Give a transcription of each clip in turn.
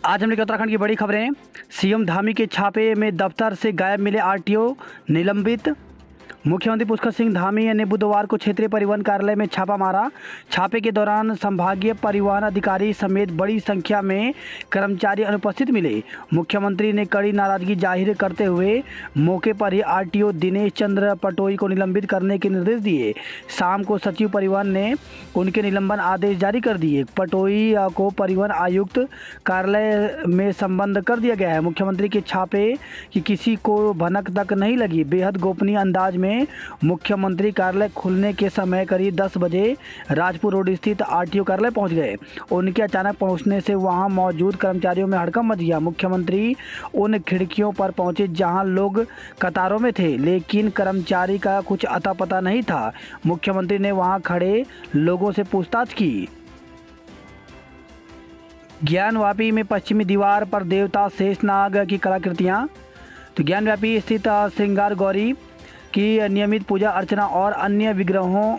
आज हमने उत्तराखंड की बड़ी खबरें। सीएम धामी के छापे में दफ्तर से गायब मिले आरटीओ निलंबित। मुख्यमंत्री पुष्कर सिंह धामी ने बुधवार को क्षेत्रीय परिवहन कार्यालय में छापा मारा। छापे के दौरान संभागीय परिवहन अधिकारी समेत बड़ी संख्या में कर्मचारी अनुपस्थित मिले। मुख्यमंत्री ने कड़ी नाराजगी जाहिर करते हुए मौके पर ही आरटीओ दिनेश चंद्र पटोई को निलंबित करने के निर्देश दिए। शाम को सचिव परिवहन ने उनके निलंबन आदेश जारी कर दिए। पटोई को परिवहन आयुक्त कार्यालय में संबद्ध कर दिया गया है। मुख्यमंत्री के छापे की किसी को भनक तक नहीं लगी। बेहद गोपनीय अंदाज में मुख्यमंत्री कार्यालय खुलने के समय करीब 10 बजे राजपुर रोड स्थित आरटीओ कार्यालय पहुंच गए। उनके अचानक पहुंचने से वहां मौजूद कर्मचारियों में हड़कंप मच गया। मुख्यमंत्री उन खिड़कियों पर पहुंचे जहां लोग कतारों में थे, लेकिन कर्मचारी का कुछ अता पता नहीं था। मुख्यमंत्री ने वहां खड़े लोगों से पूछताछ की। ज्ञानवापी में पश्चिमी दीवार पर देवता शेषनाग की कलाकृतियां। तो ज्ञानवापी स्थित श्रृंगार गौरी की नियमित पूजा अर्चना और अन्य विग्रहों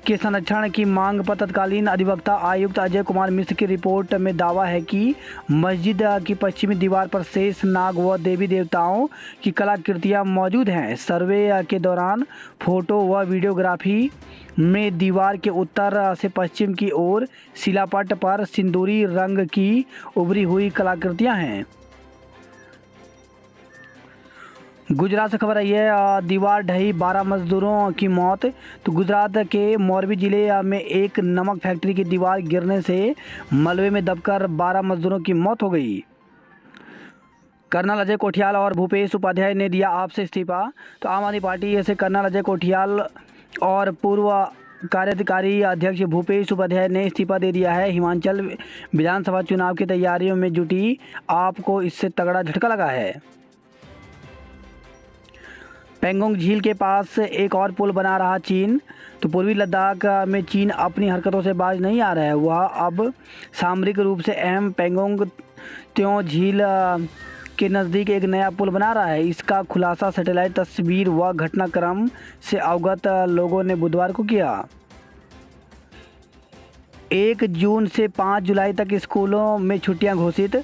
के संरक्षण की मांग पर तत्कालीन अधिवक्ता आयुक्त अजय कुमार मिश्र की रिपोर्ट में दावा है कि मस्जिद की पश्चिमी दीवार पर शेष नाग व देवी देवताओं की कलाकृतियां मौजूद हैं। सर्वे के दौरान फोटो व वीडियोग्राफी में दीवार के उत्तर से पश्चिम की ओर शिलापट पर सिंदूरी रंग की उभरी हुई कलाकृतियां हैं। गुजरात से खबर आई है, दीवार ढही 12 मजदूरों की मौत। तो गुजरात के मोरबी जिले में एक नमक फैक्ट्री की दीवार गिरने से मलबे में दबकर 12 मजदूरों की मौत हो गई। कर्नल अजय कोठियाल और भूपेश उपाध्याय ने दिया आपसे इस्तीफा। तो आम आदमी पार्टी से कर्नल अजय कोठियाल और पूर्व कार्यकारी अध्यक्ष भूपेश उपाध्याय ने इस्तीफा दे दिया है। हिमाचल विधानसभा चुनाव की तैयारियों में जुटी आप को इससे तगड़ा झटका लगा है। पेंगोंग झील के पास एक और पुल बना रहा चीन। तो पूर्वी लद्दाख में चीन अपनी हरकतों से बाज नहीं आ रहा है। वह अब सामरिक रूप से अहम पेंगोंग त्यों झील के नज़दीक एक नया पुल बना रहा है। इसका खुलासा सैटेलाइट तस्वीर व घटनाक्रम से अवगत लोगों ने बुधवार को किया। 1 जून से 5 जुलाई तक स्कूलों में छुट्टियां घोषित।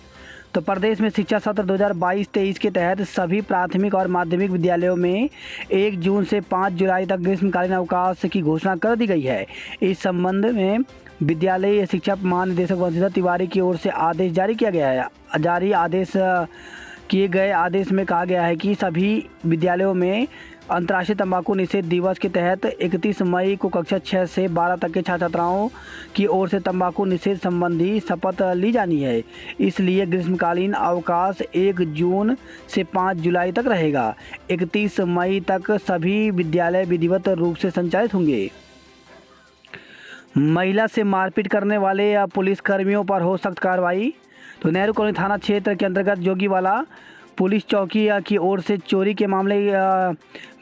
तो प्रदेश में शिक्षा सत्र 2022-23 के तहत सभी प्राथमिक और माध्यमिक विद्यालयों में 1 जून से 5 जुलाई तक ग्रीष्मकालीन अवकाश की घोषणा कर दी गई है। इस संबंध में विद्यालय शिक्षा महानिदेशक वंशीधर तिवारी की ओर से आदेश जारी किया गया है। किए गए आदेश में कहा गया है कि सभी विद्यालयों में अंतर्राष्ट्रीय तंबाकू निषेध दिवस के तहत 31 मई को कक्षा 6 से 12 तक के छात्र छात्राओं की ओर से तंबाकू निषेध संबंधी शपथ ली जानी है। इसलिए ग्रीष्मकालीन अवकाश 1 जून से 5 जुलाई तक रहेगा। 31 मई तक सभी विद्यालय विधिवत रूप से संचालित होंगे। महिला से मारपीट करने वाले पुलिसकर्मियों पर हो सख्त कार्रवाई। तो नेहरू कॉलोनी थाना क्षेत्र के अंतर्गत जोगीवाला पुलिस चौकी की ओर से चोरी के मामले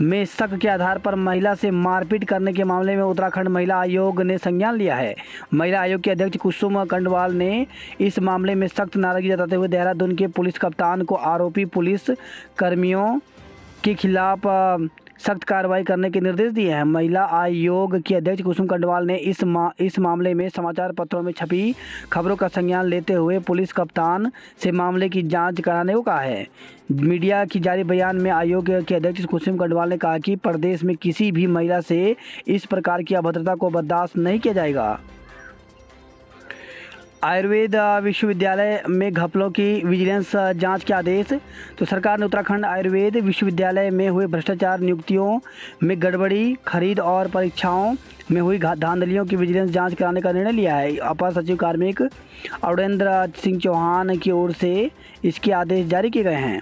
में शक के आधार पर महिला से मारपीट करने के मामले में उत्तराखंड महिला आयोग ने संज्ञान लिया है। महिला आयोग के अध्यक्ष कुसुम कंडवाल ने इस मामले में सख्त नाराजगी जताते हुए देहरादून के पुलिस कप्तान को आरोपी पुलिस कर्मियों के खिलाफ सख्त कार्रवाई करने के निर्देश दिए हैं। महिला आयोग की अध्यक्ष कुसुम कंडवाल ने इस मामले में समाचार पत्रों में छपी खबरों का संज्ञान लेते हुए पुलिस कप्तान से मामले की जांच कराने को कहा है। मीडिया की जारी बयान में आयोग के अध्यक्ष कुसुम कंडवाल ने कहा कि प्रदेश में किसी भी महिला से इस प्रकार की अभद्रता को बर्दाश्त नहीं किया जाएगा। आयुर्वेद विश्वविद्यालय में घपलों की विजिलेंस जांच के आदेश। तो सरकार ने उत्तराखंड आयुर्वेद विश्वविद्यालय में हुए भ्रष्टाचार, नियुक्तियों में गड़बड़ी, खरीद और परीक्षाओं में हुई धांधलियों की विजिलेंस जांच कराने का निर्णय लिया है। अपर सचिव कार्मिक अवडेंद्र सिंह चौहान की ओर से इसके आदेश जारी किए गए हैं।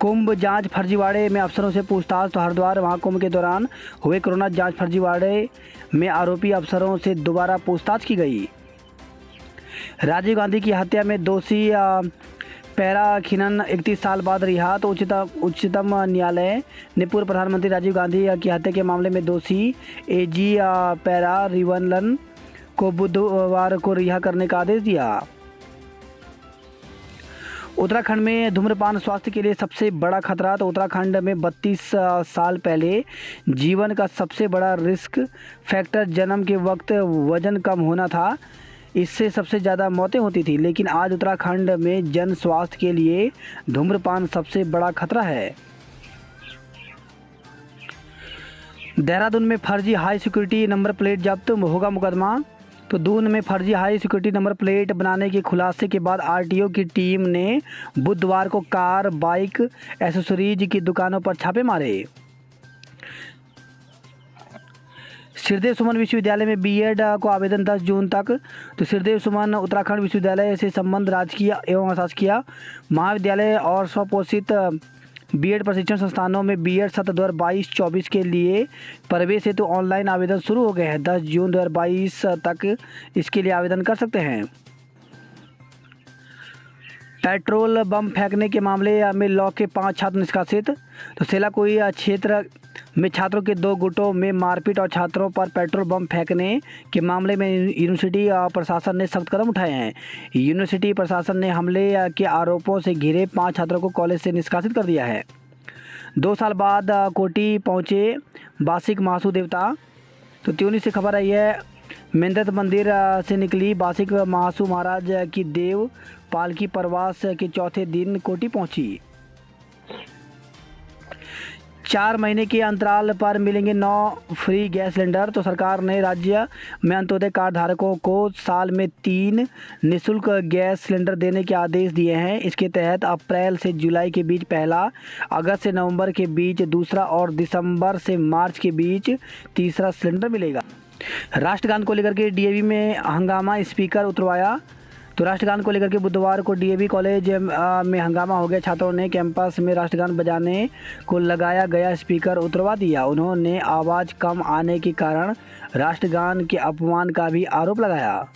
कुंभ जांच फर्जीवाड़े में अफसरों से पूछताछ। तो हरिद्वार महाकुंभ के दौरान हुए कोरोना जांच फर्जीवाड़े में आरोपी अफसरों से दोबारा पूछताछ की गई। राजीव गांधी की हत्या में दोषी पैरा खिनन 31 साल बाद रिहा। तो उच्चतम न्यायालय ने पूर्व प्रधानमंत्री राजीव गांधी की हत्या के मामले में दोषी एजी पैरा रिवनलन को बुधवार को रिहा करने का आदेश दिया। उत्तराखंड में धूम्रपान स्वास्थ्य के लिए सबसे बड़ा खतरा। तो उत्तराखंड में 32 साल पहले जीवन का सबसे बड़ा रिस्क फैक्टर जन्म के वक्त वजन कम होना था। इससे सबसे ज़्यादा मौतें होती थी, लेकिन आज उत्तराखंड में जन स्वास्थ्य के लिए धूम्रपान सबसे बड़ा खतरा है। देहरादून में फर्जी हाई सिक्योरिटी नंबर प्लेट जब्त, होगा मुकदमा। तो दून में फर्जी हाई सिक्योरिटी नंबर प्लेट बनाने के खुलासे के बाद आरटीओ की टीम ने बुधवार को कार, बाइक, एसेसरीज की दुकानों पर छापे मारे। श्रीदेव सुमन विश्वविद्यालय में बीएड को आवेदन 10 जून तक। तो श्रीदेव सुमन उत्तराखंड विश्वविद्यालय से संबंध राजकीय एवं अशासकीय महाविद्यालय और स्वपोषित बीएड प्रशिक्षण संस्थानों में बीएड सत्र 2022-24 के लिए प्रवेश हेतु ऑनलाइन आवेदन शुरू हो गए हैं। 10 जून 2022 तक इसके लिए आवेदन कर सकते हैं। पेट्रोल बम फेंकने के मामले में लॉ के 5 छात्र निष्कासित। तो सेलाकुई क्षेत्र में छात्रों के 2 गुटों में मारपीट और छात्रों पर पेट्रोल बम फेंकने के मामले में यूनिवर्सिटी प्रशासन ने सख्त कदम उठाए हैं। यूनिवर्सिटी प्रशासन ने हमले के आरोपों से घिरे 5 छात्रों को कॉलेज से निष्कासित कर दिया है। 2 साल बाद कोटी पहुंचे बासिक महासू देवता। तो त्यूनी से खबर आई है, मेंदत मंदिर से निकली बासिक महासू महाराज की देव पालकी प्रवास के चौथे दिन कोटी पहुंची। 4 महीने के अंतराल पर मिलेंगे 9 फ्री गैस सिलेंडर। तो सरकार ने राज्य में अंत्योदय कार्ड धारकों को साल में 3 निःशुल्क गैस सिलेंडर देने के आदेश दिए हैं। इसके तहत अप्रैल से जुलाई के बीच पहला, अगस्त से नवंबर के बीच दूसरा और दिसंबर से मार्च के बीच तीसरा सिलेंडर मिलेगा। राष्ट्रगान को लेकर के डीएवी में हंगामा, स्पीकर उतरवाया। तो राष्ट्रगान को लेकर के बुधवार को डीएवी कॉलेज में हंगामा हो गया। छात्रों ने कैंपस में राष्ट्रगान बजाने को लगाया गया स्पीकर उतरवा दिया। उन्होंने आवाज़ कम आने के कारण राष्ट्रगान के अपमान का भी आरोप लगाया।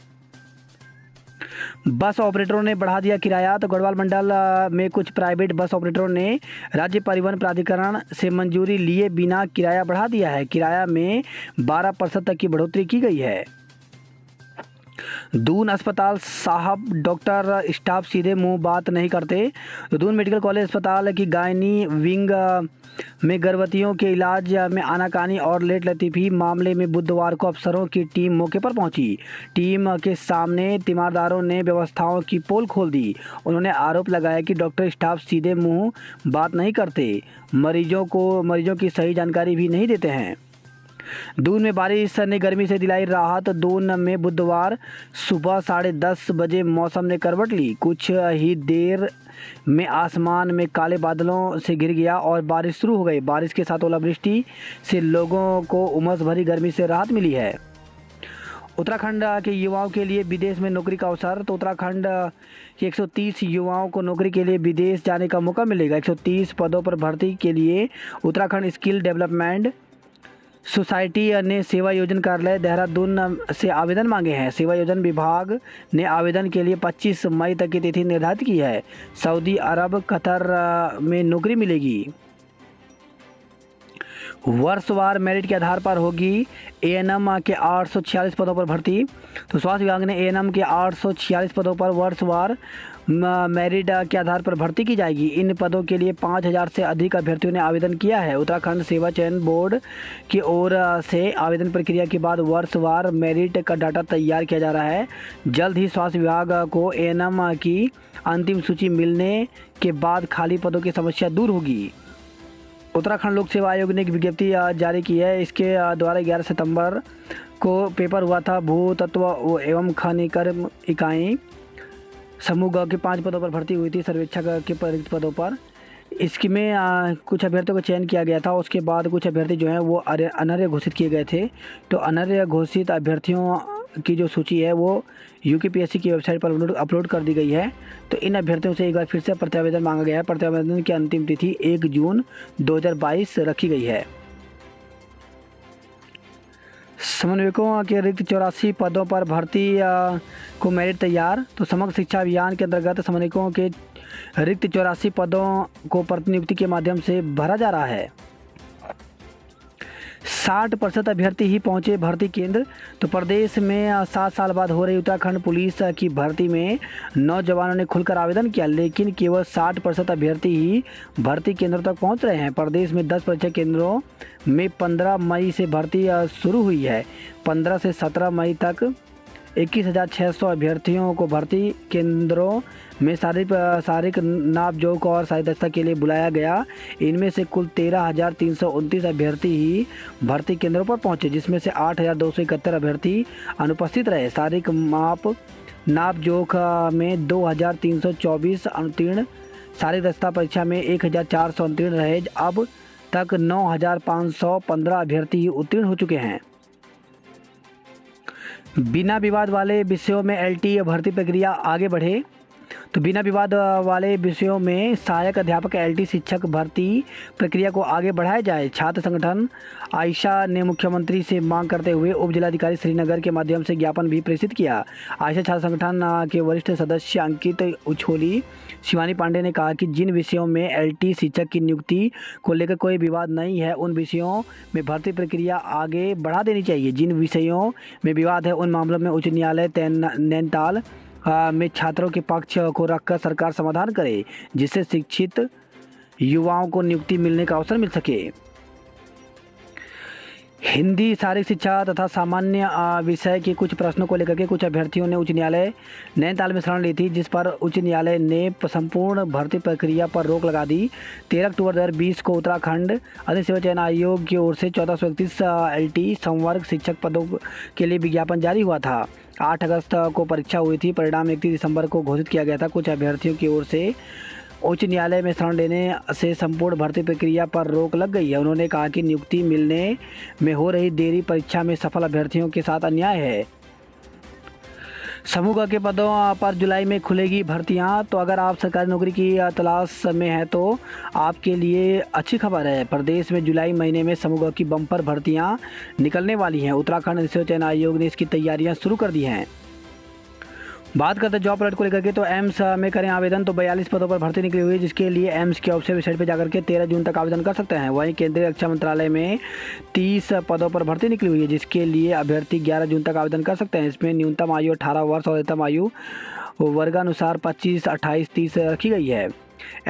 बस ऑपरेटरों ने बढ़ा दिया किराया। तो गढ़वाल मंडल में कुछ प्राइवेट बस ऑपरेटरों ने राज्य परिवहन प्राधिकरण से मंजूरी लिए बिना किराया बढ़ा दिया है। किराया में 12% तक की बढ़ोतरी की गई है। दून अस्पताल साहब डॉक्टर स्टाफ सीधे मुंह बात नहीं करते। तो दून मेडिकल कॉलेज अस्पताल की गायनी विंग में गर्भवतियों के इलाज में आनाकानी और लेट लतीफ़ी मामले में बुधवार को अफसरों की टीम मौके पर पहुंची। टीम के सामने तीमारदारों ने व्यवस्थाओं की पोल खोल दी। उन्होंने आरोप लगाया कि डॉक्टर स्टाफ सीधे मुंह बात नहीं करते, मरीजों की सही जानकारी भी नहीं देते हैं। दून में बारिश ने गर्मी से दिलाई राहत। दून में बुधवार सुबह 10:30 बजे मौसम ने करवट ली। कुछ ही देर में आसमान में काले बादलों से घिर गया और बारिश शुरू हो गई। बारिश के साथ ओलावृष्टि से लोगों को उमस भरी गर्मी से राहत मिली है। उत्तराखंड के युवाओं के लिए विदेश में नौकरी का अवसर। तो उत्तराखंड के 130 युवाओं को नौकरी के लिए विदेश जाने का मौका मिलेगा। 130 पदों पर भर्ती के लिए उत्तराखंड स्किल डेवलपमेंट सोसाइटी ने सेवा योजन कार्यालय देहरादून से आवेदन मांगे हैं। सेवा योजन विभाग ने आवेदन के लिए 25 मई तक की तिथि निर्धारित की है। सऊदी अरब, कतर में नौकरी मिलेगी। वर्षवार मेरिट के आधार पर होगी एएनएम के 846 पदों पर भर्ती। तो स्वास्थ्य विभाग ने एएनएम के 846 पदों पर वर्षवार मेरिट के आधार पर भर्ती की जाएगी। इन पदों के लिए 5000 से अधिक अभ्यर्थियों ने आवेदन किया है। उत्तराखंड सेवा चयन बोर्ड की ओर से आवेदन प्रक्रिया के बाद वर्षवार मेरिट का डाटा तैयार किया जा रहा है। जल्द ही स्वास्थ्य विभाग को एएनएम की अंतिम सूची मिलने के बाद खाली पदों की समस्या दूर होगी। उत्तराखंड लोक सेवा आयोग ने एक विज्ञप्ति जारी की है। इसके द्वारा 11 सितंबर को पेपर हुआ था। भू तत्व एवं खनिकर्म इकाई समूह ग के 5 पदों पर भर्ती हुई थी सर्वेक्षक के रिक्त पदों पर। इसमें कुछ अभ्यर्थियों का चयन किया गया था। उसके बाद कुछ अभ्यर्थी जो हैं वो अनर्ह घोषित किए गए थे। तो अनर्ह घोषित अभ्यर्थियों की जो सूची है वो यूकेपीएससी की वेबसाइट पर अपलोड कर दी गई है। तो इन अभ्यर्थियों से एक बार फिर से प्रत्यावेदन मांगा गया है। प्रत्यावेदन की अंतिम तिथि 1 जून 2022 रखी गई है। समन्वयकों के रिक्त 84 पदों पर भर्ती को मेरिट तैयार। तो समग्र शिक्षा अभियान के अंतर्गत समन्वयकों के रिक्त 84 पदों को प्रतिनियुक्ति के माध्यम से भरा जा रहा है। 60% अभ्यर्थी ही पहुंचे भर्ती केंद्र। तो प्रदेश में 7 साल बाद हो रही उत्तराखंड पुलिस की भर्ती में नौजवानों ने खुलकर आवेदन किया, लेकिन केवल 60% अभ्यर्थी ही भर्ती केंद्रों तक पहुंच रहे हैं। प्रदेश में 10 परीक्षा केंद्रों में 15 मई से भर्ती शुरू हुई है। 15 से 17 मई तक 21,600 अभ्यर्थियों को भर्ती केंद्रों में शारीरिक नापजोख और सहायता के लिए बुलाया गया। इनमें से कुल 13,329 अभ्यर्थी ही भर्ती केंद्रों पर पहुंचे, जिसमें से 8,271 अभ्यर्थी अनुपस्थित रहे। शारीरिक नापजोख में 2,324 अनुत्तीर्ण, शारीरिक दक्षता परीक्षा में 1,400 उत्तीर्ण रहे। अब तक 9,515 अभ्यर्थी उत्तीर्ण हो चुके हैं। बिना विवाद वाले विषयों में एलटी भर्ती प्रक्रिया आगे बढ़े। तो बिना विवाद वाले विषयों में सहायक अध्यापक एलटी शिक्षक भर्ती प्रक्रिया को आगे बढ़ाया जाए। छात्र संगठन आयशा ने मुख्यमंत्री से मांग करते हुए उप जिलाधिकारी श्रीनगर के माध्यम से ज्ञापन भी प्रेषित किया। आयशा छात्र संगठन के वरिष्ठ सदस्य अंकित उछोली शिवानी पांडे ने कहा कि जिन विषयों में एलटी शिक्षक की नियुक्ति को लेकर कोई विवाद नहीं है, उन विषयों में भर्ती प्रक्रिया आगे बढ़ा देनी चाहिए। जिन विषयों में विवाद है, उन मामलों में उच्च न्यायालय नैनीताल में छात्रों के पक्ष को रखकर सरकार समाधान करे, जिससे शिक्षित युवाओं को नियुक्ति मिलने का अवसर मिल सके। हिंदी, शारीरिक शिक्षा तथा सामान्य विषय के कुछ प्रश्नों को लेकर के कुछ अभ्यर्थियों ने उच्च न्यायालय नैनीताल में शरण ली थी, जिस पर उच्च न्यायालय ने संपूर्ण भर्ती प्रक्रिया पर रोक लगा दी। 13 अक्टूबर 2020 को उत्तराखंड अधिक सेवा चयन आयोग की ओर से 1431 एलटी संवर्ग शिक्षक पदों के लिए विज्ञापन जारी हुआ था। 8 अगस्त को परीक्षा हुई थी। परिणाम 31 दिसंबर को घोषित किया गया था। कुछ अभ्यर्थियों की ओर से उच्च न्यायालय में शरण लेने से संपूर्ण भर्ती प्रक्रिया पर रोक लग गई है। उन्होंने कहा कि नियुक्ति मिलने में हो रही देरी परीक्षा में सफल अभ्यर्थियों के साथ अन्याय है। समूह ग के पदों पर जुलाई में खुलेगी भर्तियां। तो अगर आप सरकारी नौकरी की तलाश में हैं तो आपके लिए अच्छी खबर है। प्रदेश में जुलाई महीने में समूह ग की बम्पर भर्तियां निकलने वाली हैं। उत्तराखंड सेवा चयन आयोग ने इसकी तैयारियां शुरू कर दी हैं। बात करते हैं जॉब अलर्ट को लेकर के, तो एम्स में करें आवेदन। तो 42 पदों पर भर्ती निकली हुई है, जिसके लिए एम्स की ऑफिशियल वेबसाइट पर जाकर के 13 जून तक आवेदन कर सकते हैं। वहीं केंद्रीय रक्षा मंत्रालय में 30 पदों पर भर्ती निकली हुई है, जिसके लिए अभ्यर्थी 11 जून तक आवेदन कर सकते हैं। इसमें न्यूनतम आयु 18 वर्ष और अधिकतम आयु वर्गानुसार 25, 28, 30 रखी गई है।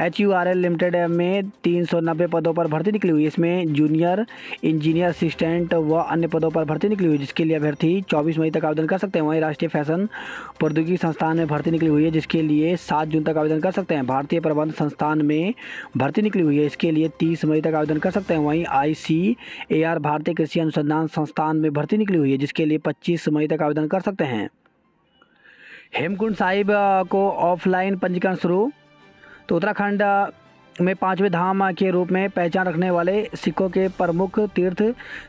HURL लिमिटेड में 390 पदों पर भर्ती निकली हुई है। इसमें जूनियर इंजीनियर असिस्टेंट व अन्य पदों पर भर्ती निकली हुई है, जिसके लिए अभ्यर्थी 24 मई तक आवेदन कर सकते हैं। वहीं राष्ट्रीय फैशन प्रौद्योगिकी संस्थान में भर्ती निकली हुई है, जिसके लिए 7 जून तक आवेदन कर सकते हैं। भारतीय प्रबंध संस्थान में भर्ती निकली हुई है, इसके लिए 30 मई तक आवेदन कर सकते हैं। वहीं ICAR भारतीय कृषि अनुसंधान संस्थान में भर्ती निकली हुई है, जिसके लिए 25 मई तक आवेदन कर सकते हैं। हेमकुंड साहिब को ऑफलाइन पंजीकरण शुरू। तो उत्तराखंड में 5वें धाम के रूप में पहचान रखने वाले सिखों के प्रमुख तीर्थ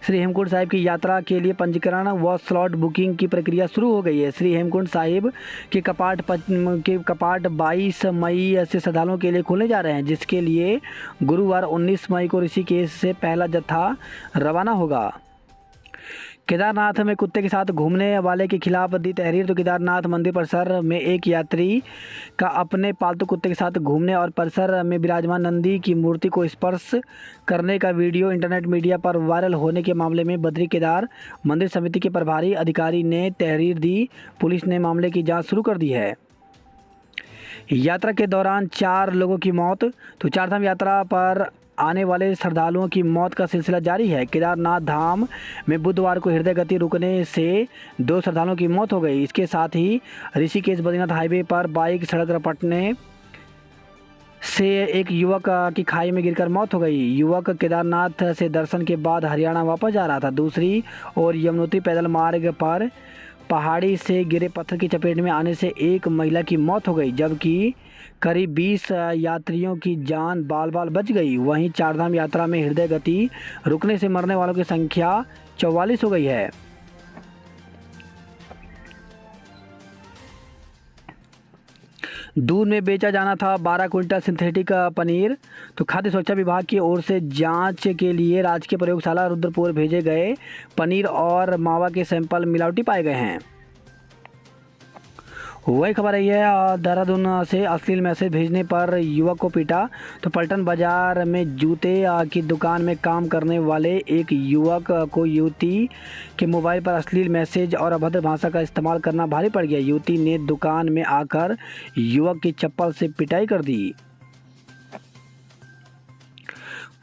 श्री हेमकुंड साहिब की यात्रा के लिए पंजीकरण व स्लॉट बुकिंग की प्रक्रिया शुरू हो गई है। श्री हेमकुंड साहिब के कपाट 22 मई से श्रद्धालुओं के लिए खुलने जा रहे हैं, जिसके लिए गुरुवार 19 मई को ऋषिकेश से पहला जत्था रवाना होगा। केदारनाथ में कुत्ते के साथ घूमने वाले के खिलाफ दी तहरीर। तो केदारनाथ मंदिर परिसर में एक यात्री का अपने पालतू कुत्ते के साथ घूमने और परिसर में विराजमान नंदी की मूर्ति को स्पर्श करने का वीडियो इंटरनेट मीडिया पर वायरल होने के मामले में बद्री केदार मंदिर समिति के प्रभारी अधिकारी ने तहरीर दी। पुलिस ने मामले की जाँच शुरू कर दी है। यात्रा के दौरान 4 लोगों की मौत। तो चारधाम यात्रा पर आने वाले श्रद्धालुओं की मौत का सिलसिला जारी है। केदारनाथ धाम में बुधवार को हृदय गति रुकने से 2 श्रद्धालुओं की मौत हो गई। इसके साथ ही ऋषिकेश बद्रीनाथ हाईवे पर बाइक सड़क रपटने से एक युवक की खाई में गिरकर मौत हो गई। युवक केदारनाथ से दर्शन के बाद हरियाणा वापस जा रहा था। दूसरी ओर यमुनोत्री पैदल मार्ग पर पहाड़ी से गिरे पत्थर की चपेट में आने से एक महिला की मौत हो गई, जबकि करीब 20 यात्रियों की जान बाल बाल बच गई। वहीं चारधाम यात्रा में हृदय गति रुकने से मरने वालों की संख्या 44 हो गई है। दूध में बेचा जाना था 12 क्विंटल सिंथेटिक पनीर। तो खाद्य सुरक्षा विभाग की ओर से जांच के लिए राजकीय प्रयोगशाला रुद्रपुर भेजे गए पनीर और मावा के सैंपल मिलावटी पाए गए हैं। वही खबर आई है देहरादून से अश्लील मैसेज भेजने पर युवक को पीटा। तो पलटन बाजार में जूते की दुकान में काम करने वाले एक युवक को युवती के मोबाइल पर अश्लील मैसेज और अभद्र भाषा का इस्तेमाल करना भारी पड़ गया। युवती ने दुकान में आकर युवक की चप्पल से पिटाई कर दी।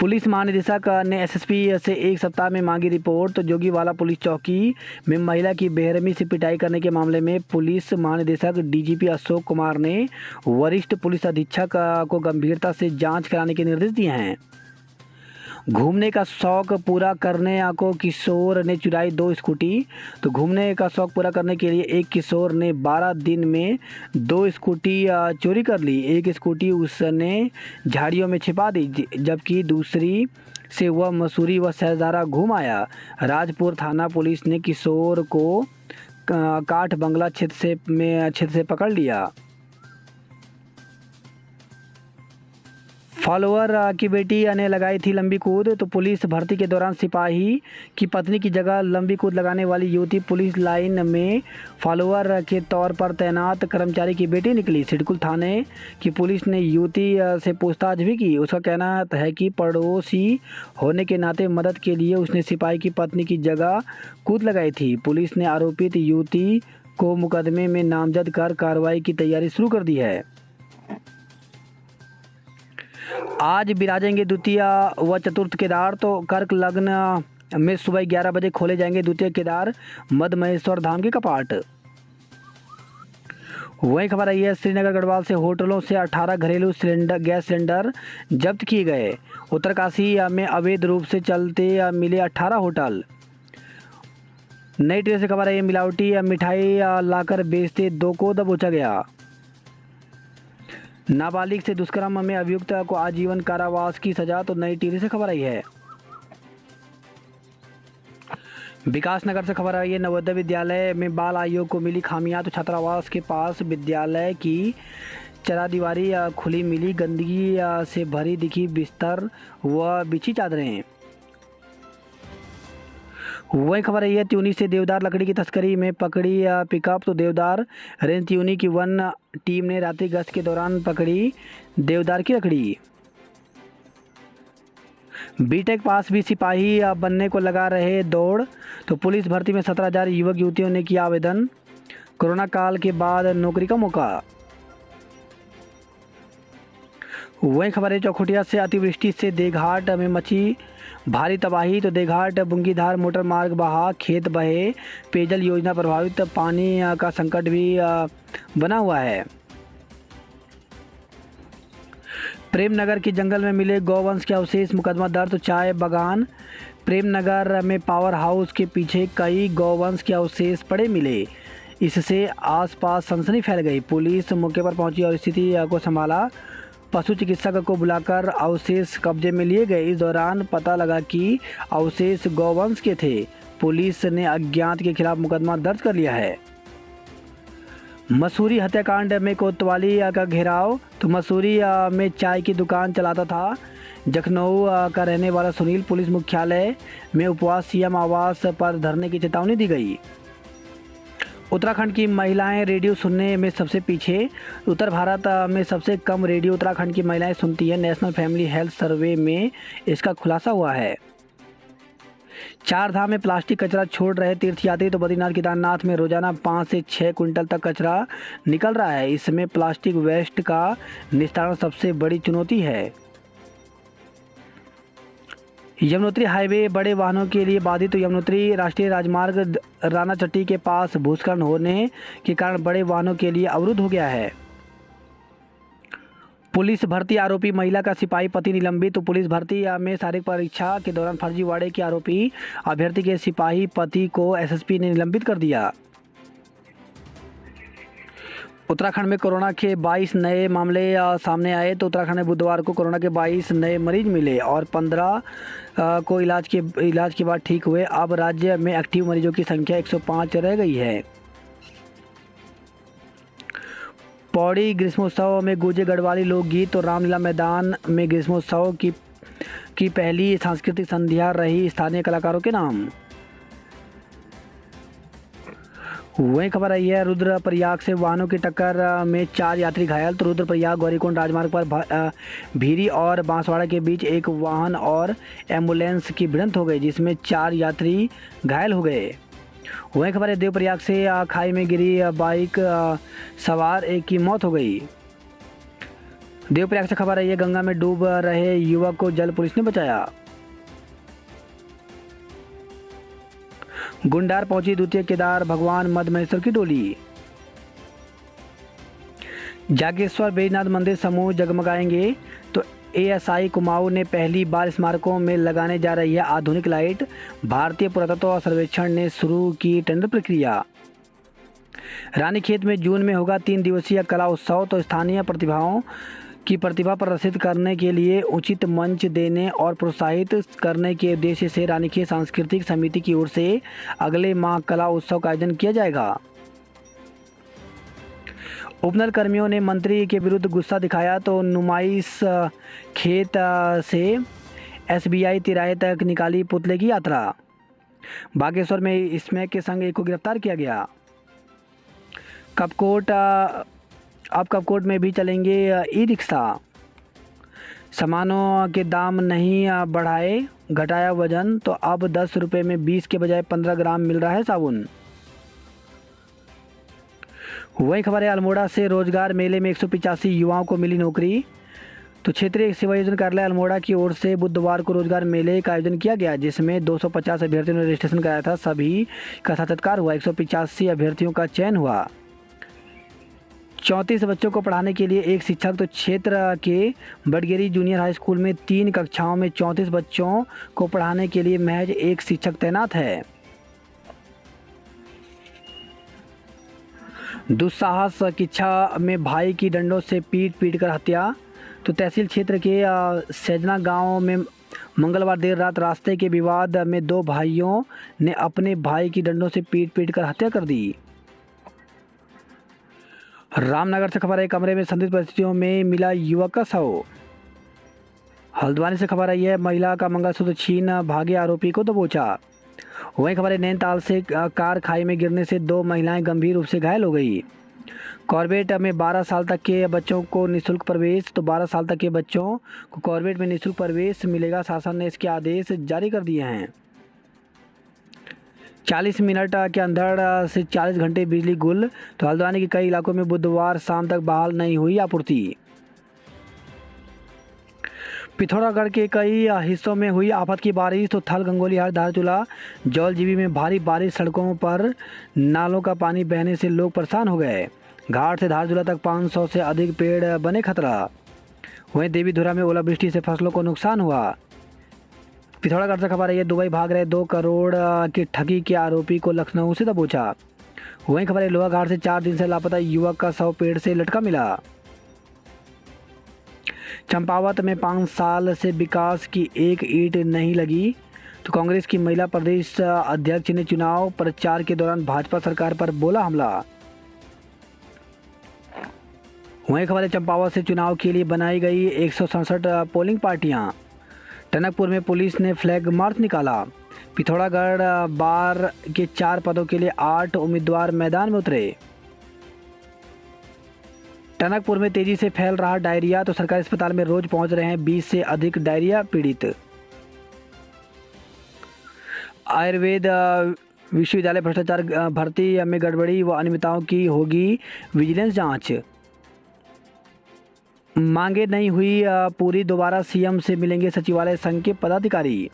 पुलिस महानिदेशक ने एसएसपी से एक सप्ताह में मांगी रिपोर्ट। तो जोगीवाला पुलिस चौकी में महिला की बेरहमी से पिटाई करने के मामले में पुलिस महानिदेशक डीजीपी अशोक कुमार ने वरिष्ठ पुलिस अधीक्षक को गंभीरता से जांच कराने के निर्देश दिए हैं। घूमने का शौक पूरा करने को किशोर ने चुराई 2 स्कूटी। तो घूमने का शौक पूरा करने के लिए एक किशोर ने 12 दिन में 2 स्कूटी चोरी कर ली। एक स्कूटी उसने झाड़ियों में छिपा दी, जबकि दूसरी से वह मसूरी व सहजारा घूम आया। राजपुर थाना पुलिस ने किशोर को काठ बंगला क्षेत्र से पकड़ लिया। फॉलोअर की बेटी ने लगाई थी लंबी कूद। तो पुलिस भर्ती के दौरान सिपाही की पत्नी की जगह लंबी कूद लगाने वाली युवती पुलिस लाइन में फॉलोअर के तौर पर तैनात कर्मचारी की बेटी निकली। सिडकुल थाने की पुलिस ने युवती से पूछताछ भी की। उसका कहना है कि पड़ोसी होने के नाते मदद के लिए उसने सिपाही की पत्नी की जगह कूद लगाई थी। पुलिस ने आरोपित युवती को मुकदमे में नामजद कर कार्रवाई की तैयारी शुरू कर दी है। आज विराजेंगे द्वितीय व चतुर्थ केदार। तो कर्क लग्न में सुबह 11 बजे खोले जाएंगे द्वितीय केदार मद महेश्वर धाम के कपाट। वही खबर आई है श्रीनगर गढ़वाल से होटलों से 18 घरेलू गैस सिलेंडर जब्त किए गए। उत्तरकाशी में अवैध रूप से चलते मिले 18 होटल। नई टीवी से खबर आई है मिलावटी मिठाई लाकर बेचते 2 को दबोचा गया। नाबालिग से दुष्कर्म में अभियुक्त को आजीवन कारावास की सजा। तो नई टीवी से खबर आई है। विकासनगर से खबर आई है नवोदय विद्यालय में बाल आयोग को मिली खामियां। तो छात्रावास के पास विद्यालय की चरादीवारी खुली मिली। गंदगी से भरी दिखी बिस्तर व बिछी चादरें। वही खबर आई है त्यूनी से देवदार लकड़ी की तस्करी में पकड़ी पिकअप। तो देवदार रेंज त्यूनी की वन टीम ने रात्रि गश्त के दौरान पकड़ी देवदार की लकड़ी। बीटेक पास भी सिपाही बनने को लगा रहे दौड़। तो पुलिस भर्ती में 17,000 युवक युवतियों ने किया आवेदन। कोरोना काल के बाद नौकरी का मौका। वही खबर है चौखुटिया से अतिवृष्टि से देघाट में मची भारी तबाही। तो देघाट बुंगीधार मोटर मार्ग बहा, खेत बहे, पेयजल योजना प्रभावित, पानी का संकट भी बना हुआ है। प्रेमनगर के जंगल में मिले गौवंश के अवशेष, मुकदमा दर्ज। तो चाय बागान प्रेमनगर में पावर हाउस के पीछे कई गौवंश के अवशेष पड़े मिले। इससे आसपास सनसनी फैल गई। पुलिस मौके पर पहुंची और स्थिति को संभाला। पशु चिकित्सक को बुलाकर अवशेष कब्जे में लिए गए। इस दौरान पता लगा कि अवशेष गौवंश के थे। पुलिस ने अज्ञात के खिलाफ मुकदमा दर्ज कर लिया है। मसूरी हत्याकांड में कोतवाली का घेराव। तो मसूरी में चाय की दुकान चलाता था जखनऊ का रहने वाला सुनील। पुलिस मुख्यालय में उपवास, सीएम आवास पर धरने की चेतावनी दी गई। उत्तराखंड की महिलाएं रेडियो सुनने में सबसे पीछे। उत्तर भारत में सबसे कम रेडियो उत्तराखंड की महिलाएं सुनती हैं। नेशनल फैमिली हेल्थ सर्वे में इसका खुलासा हुआ है। 4 धाम में प्लास्टिक कचरा छोड़ रहे तीर्थयात्री। तो बद्रीनाथ केदारनाथ में रोजाना 5 से 6 क्विंटल तक कचरा निकल रहा है। इसमें प्लास्टिक वेस्ट का निस्तारण सबसे बड़ी चुनौती है। यमुनोत्री हाईवे बड़े वाहनों के लिए बाधित। तो यमुनोत्री राष्ट्रीय राजमार्ग रानाचट्टी के पास भूस्खलन होने के कारण बड़े वाहनों के लिए अवरुद्ध हो गया है। पुलिस भर्ती आरोपी महिला का सिपाही पति निलंबित। तो पुलिस भर्ती में शारीरिक परीक्षा के दौरान फर्जीवाड़े के आरोपी अभ्यर्थी के सिपाही पति को एसएसपी ने निलंबित कर दिया। उत्तराखंड में कोरोना के 22 नए मामले सामने आए। तो उत्तराखंड में बुधवार को कोरोना के 22 नए मरीज मिले और 15 को इलाज के बाद ठीक हुए। अब राज्य में एक्टिव मरीजों की संख्या 105 रह गई है। पौड़ी ग्रीष्मोत्सव में गूंजे गढ़वाली लोकगीत। तो रामलीला मैदान में ग्रीष्मोत्सव की पहली सांस्कृतिक संध्या रही स्थानीय कलाकारों के नाम। वही खबर आई है रुद्रप्रयाग से वाहनों की टक्कर में 4 यात्री घायल। तो रुद्रप्रयाग गौरीकुंड राजमार्ग पर भीरी और बांसवाड़ा के बीच एक वाहन और एम्बुलेंस की भिड़ंत हो गई, जिसमें 4 यात्री घायल हो गए। वही खबर है देवप्रयाग से खाई में गिरी बाइक सवार एक की मौत हो गई। देवप्रयाग से खबर आई है, गंगा में डूब रहे युवक को जल पुलिस ने बचाया। गुंडार पहुंची द्वितीय केदार भगवान मद महेश्वर की डोली। जागेश्वर बैजनाथ मंदिर समूह जगमगाएंगे तो एएसआई कुमाऊं ने पहली बार स्मारकों में लगाने जा रही है आधुनिक लाइट। भारतीय पुरातत्व सर्वेक्षण ने शुरू की टेंडर प्रक्रिया। रानीखेत में जून में होगा 3 दिवसीय कला उत्सव, तो स्थानीय प्रतिभाओं की प्रतिभा प्रदर्शित करने के लिए उचित मंच देने और प्रोत्साहित करने के उद्देश्य से रानीखेत सांस्कृतिक समिति की ओर से अगले माह कला उत्सव का आयोजन किया जाएगा। उपनल कर्मियों ने मंत्री के विरुद्ध गुस्सा दिखाया तो नुमाइश खेत से एसबीआई तिराहे तक निकाली पुतले की यात्रा। बागेश्वर में स्मैक के संग एक को गिरफ्तार किया गया। अब कपकोट में भी चलेंगे ई रिक्शा। सामानों के दाम नहीं बढ़ाए, घटाया वजन, तो अब 10 रुपये में 20 के बजाय 15 ग्राम मिल रहा है साबुन। वही खबर है, अल्मोड़ा से रोजगार मेले में 185 युवाओं को मिली नौकरी। तो क्षेत्रीय सेवा योजना कार्यालय अल्मोड़ा की ओर से बुधवार को रोजगार मेले का आयोजन किया गया, जिसमें 250 अभ्यर्थियों ने रजिस्ट्रेशन कराया था। सभी का साक्षात्कार हुआ। 185 अभ्यर्थियों का चयन हुआ। 34 बच्चों को पढ़ाने के लिए एक शिक्षक। तो क्षेत्र के बडगेरी जूनियर हाई स्कूल में 3 कक्षाओं में 34 बच्चों को पढ़ाने के लिए महज एक शिक्षक तैनात है। दुस्साहस की इच्छा में भाई की डंडों से पीट कर हत्या। तो तहसील क्षेत्र के सैजना गांव में मंगलवार देर रात रास्ते के विवाद में 2 भाइयों ने अपने भाई की डंडों से पीट कर हत्या कर दी। रामनगर से खबर है, कमरे में संदिग्ध परिस्थितियों में मिला युवक का शव। हल्द्वानी से खबर आई है, महिला का मंगलसूत्र छीन भागे आरोपी को दबोचा। वहीं खबर है, नैनीताल से कार खाई में गिरने से 2 महिलाएं गंभीर रूप से घायल हो गई। कॉर्बेट में 12 साल तक के बच्चों को निःशुल्क प्रवेश। तो 12 साल तक के बच्चों को कॉर्बेट में निःशुल्क प्रवेश मिलेगा। शासन ने इसके आदेश जारी कर दिए हैं। 40 मिनट के अंदर से 40 घंटे बिजली गुल। तो हल्द्वानी के कई इलाकों में बुधवार शाम तक बहाल नहीं हुई आपूर्ति। पिथौरागढ़ के कई हिस्सों में हुई आफत की बारिश। तो थल, गंगोलीहाट, धारचूला, जौलजीबी में भारी बारिश। सड़कों पर नालों का पानी बहने से लोग परेशान हो गए। घाट से धारचूला तक 500 से अधिक पेड़ बने खतरा। वहीं देवीधुरा में ओलावृष्टि से फसलों को नुकसान हुआ। पिथौरागढ़ से खबर है, दुबई भाग रहे 2 करोड़ की ठगी के आरोपी को लखनऊ से दबोचा। वहीं खबर है, लोहाघाट से 4 दिन से लापता युवक का शव पेड़ से लटका मिला। चंपावत में 5 साल से विकास की एक ईंट नहीं लगी। तो कांग्रेस की महिला प्रदेश अध्यक्ष ने चुनाव प्रचार के दौरान भाजपा सरकार पर बोला हमला। वहीं खबर है, चंपावत से चुनाव के लिए बनाई गई 167 पोलिंग पार्टियां। टनकपुर में पुलिस ने फ्लैग मार्च निकाला। पिथौरागढ़ बार के 4 पदों के लिए 8 उम्मीदवार मैदान में उतरे। टनकपुर में तेजी से फैल रहा डायरिया। तो सरकारी अस्पताल में रोज पहुंच रहे हैं 20 से अधिक डायरिया पीड़ित। आयुर्वेद विश्वविद्यालय भ्रष्टाचार भर्ती में गड़बड़ी व अनियमितताओं की होगी विजिलेंस जांच। मांगे नहीं हुई पूरी, दोबारा सीएम से मिलेंगे सचिवालय संघ के पदाधिकारी।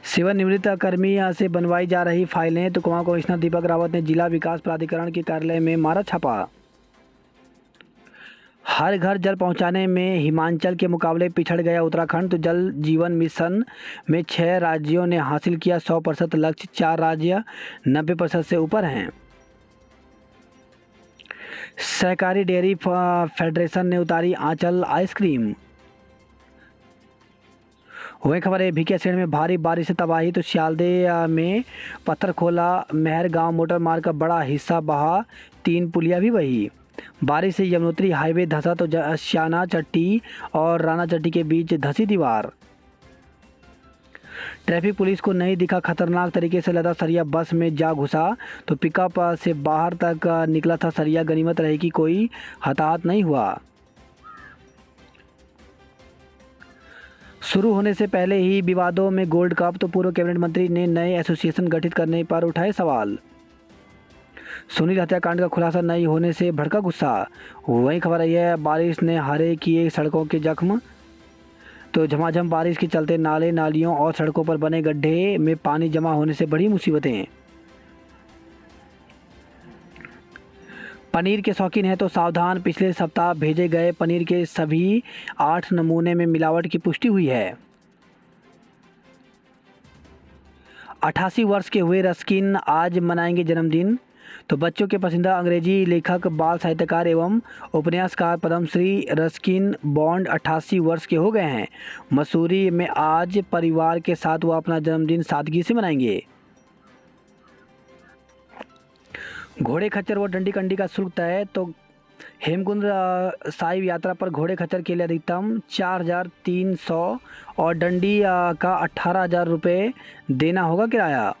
सेवानिवृत्त कर्मी से बनवाई जा रही फाइलें। तो कुमाऊं कमिश्नर दीपक रावत ने जिला विकास प्राधिकरण के कार्यालय में मारा छापा। हर घर जल पहुंचाने में हिमाचल के मुकाबले पिछड़ गया उत्तराखंड। तो जल जीवन मिशन में 6 राज्यों ने हासिल किया 100% लक्ष्य। 4 राज्य 90% से ऊपर हैं। सहकारी डेयरी फेडरेशन ने उतारी आंचल आइसक्रीम। वही खबर है, भिकियासैंण में भारी बारिश से तबाही। तो सियालदे में पत्थरखोला महर गांव मोटर मार्ग का बड़ा हिस्सा बहा, 3 पुलिया भी बही। बारिश से यमुनोत्री हाईवे धंसा। तो श्याना चट्टी और राना चट्टी के बीच धंसी दीवार। ट्रैफिक पुलिस को नहीं दिखा खतरनाक तरीके से लदा सरिया बस में जा घुसा। तो पिकअप से बाहर तक निकला था सरिया। गनीमत रही कि कोई हताहत नहीं हुआ। शुरू होने से पहले ही विवादों में गोल्ड कप। तो पूर्व कैबिनेट मंत्री ने नए एसोसिएशन गठित करने पर उठाए सवाल। सुनील हत्याकांड का खुलासा नहीं होने से भड़का गुस्सा। वही खबर आई है, बारिश ने हरे किए सड़कों के जख्म। तो झमाझम बारिश के चलते नाले नालियों और सड़कों पर बने गड्ढे में पानी जमा होने से बड़ी मुसीबतें। पनीर के शौकीन हैं तो सावधान, पिछले सप्ताह भेजे गए पनीर के सभी 8 नमूने में मिलावट की पुष्टि हुई है। 88 वर्ष के हुए रस्किन आज मनाएंगे जन्मदिन। तो बच्चों के पसंदीदा अंग्रेजी लेखक, बाल साहित्यकार एवं उपन्यासकार पद्मश्री रस्किन बॉन्ड 88 वर्ष के हो गए हैं। मसूरी में आज परिवार के साथ वो अपना जन्मदिन सादगी से मनाएंगे। घोड़े खच्चर व डंडी कंडी का शुल्क तय। तो हेमकुंड साहिब यात्रा पर घोड़े खच्चर के लिए अधिकतम 4,300 और डंडी का 18,000 रुपये देना होगा किराया।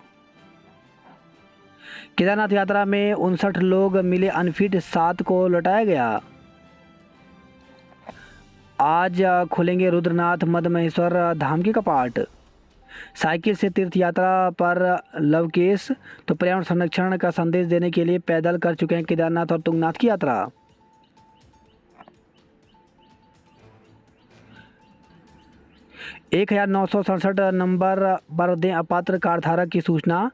केदारनाथ यात्रा में 59 लोग मिले अनफिट, 7 को लौटाया गया। आज खुलेंगे रुद्रनाथ मदमहेश्वर धाम के कपाट। साइकिल से तीर्थ यात्रा पर लवकेश। तो पर्यावरण संरक्षण का संदेश देने के लिए पैदल कर चुके हैं केदारनाथ और तुंगनाथ की यात्रा। एक 1967 नंबर पर दें अपात्र कार्डधारक की सूचना।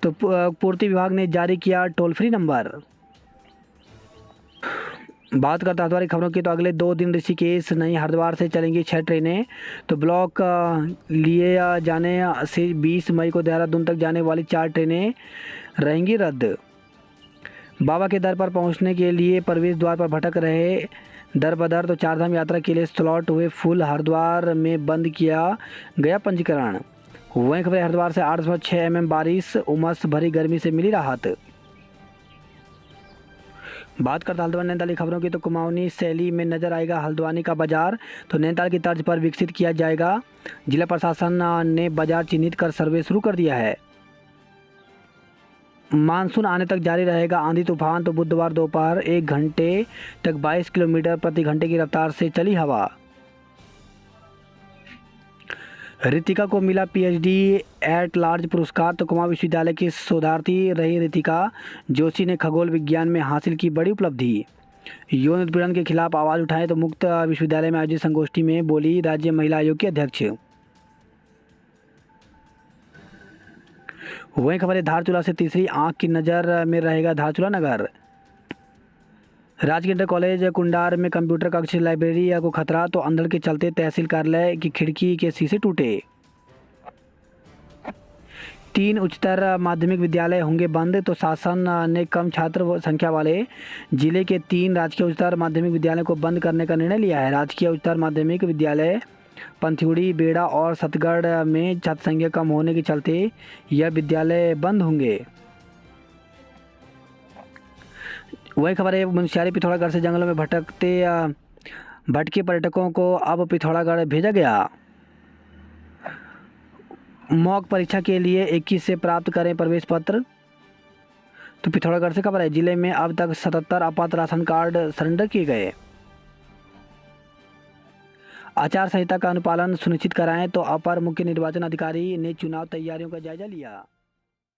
तो पूर्ति विभाग ने जारी किया टोल फ्री नंबर। बात करते हैं हरिद्वार खबरों की। तो अगले 2 दिन ऋषिकेश नहीं हरिद्वार से चलेंगी 6 ट्रेनें। तो ब्लॉक लिए जाने से 20 मई को देहरादून तक जाने वाली 4 ट्रेनें रहेंगी रद्द। बाबा के दर पर पहुंचने के लिए प्रवेश द्वार पर भटक रहे दर बदर। तो चारधाम यात्रा के लिए स्लॉट हुए फुल, हरिद्वार में बंद किया गया पंजीकरण। वहीं खबर हरिद्वार से 806 mm बारिश, उमस भरी गर्मी से मिली राहत। बात करते हल्द्वानी नैनीताल की खबरों की। तो कुमाऊनी शैली में नजर आएगा हल्द्वानी का बाजार। तो नैनीताल की तर्ज पर विकसित किया जाएगा। जिला प्रशासन ने बाजार चिन्हित कर सर्वे शुरू कर दिया है। मानसून आने तक जारी रहेगा आंधी तूफान। तो बुधवार दोपहर 1 घंटे तक 22 किलोमीटर प्रति घंटे की रफ्तार से चली हवा। रितिका को मिला पीएचडी एट लार्ज पुरस्कार। तो कुमाऊं विश्वविद्यालय की शोधार्थी रही रितिका जोशी ने खगोल विज्ञान में हासिल की बड़ी उपलब्धि। यौन उत्पीड़न के खिलाफ आवाज़ उठाएं। तो मुक्त विश्वविद्यालय में आयोजित संगोष्ठी में बोली राज्य महिला आयोग की अध्यक्ष। वहीं खबर है धारचूला से तीसरी आंख की नज़र में रहेगा धारचूला नगर। राजकीय इंटर कॉलेज कुंडार में कंप्यूटर कक्ष लाइब्रेरी को खतरा। तो अंधड़ के चलते तहसील कार्यालय की खिड़की के शीशे टूटे। 3 उच्चतर माध्यमिक विद्यालय होंगे बंद। तो शासन ने कम छात्र संख्या वाले जिले के 3 राजकीय उच्चतर माध्यमिक विद्यालयों को बंद करने का निर्णय लिया है। राजकीय उच्चतर माध्यमिक विद्यालय पंथुड़ी, बेड़ा और सतगढ़ में छात्र संख्या कम होने के चलते यह विद्यालय बंद होंगे। वही खबर है मुंशियारी पिथौरागढ़ से जंगलों में भटके पर्यटकों को अब पिथौरागढ़ भेजा गया। मॉक परीक्षा के लिए 21 से प्राप्त करें प्रवेश पत्र। तो पिथौरागढ़ से खबर है जिले में अब तक 77 अपात्र राशन कार्ड सरेंडर किए गए। आचार संहिता का अनुपालन सुनिश्चित कराएं। तो अपर मुख्य निर्वाचन अधिकारी ने चुनाव तैयारियों का जायजा लिया।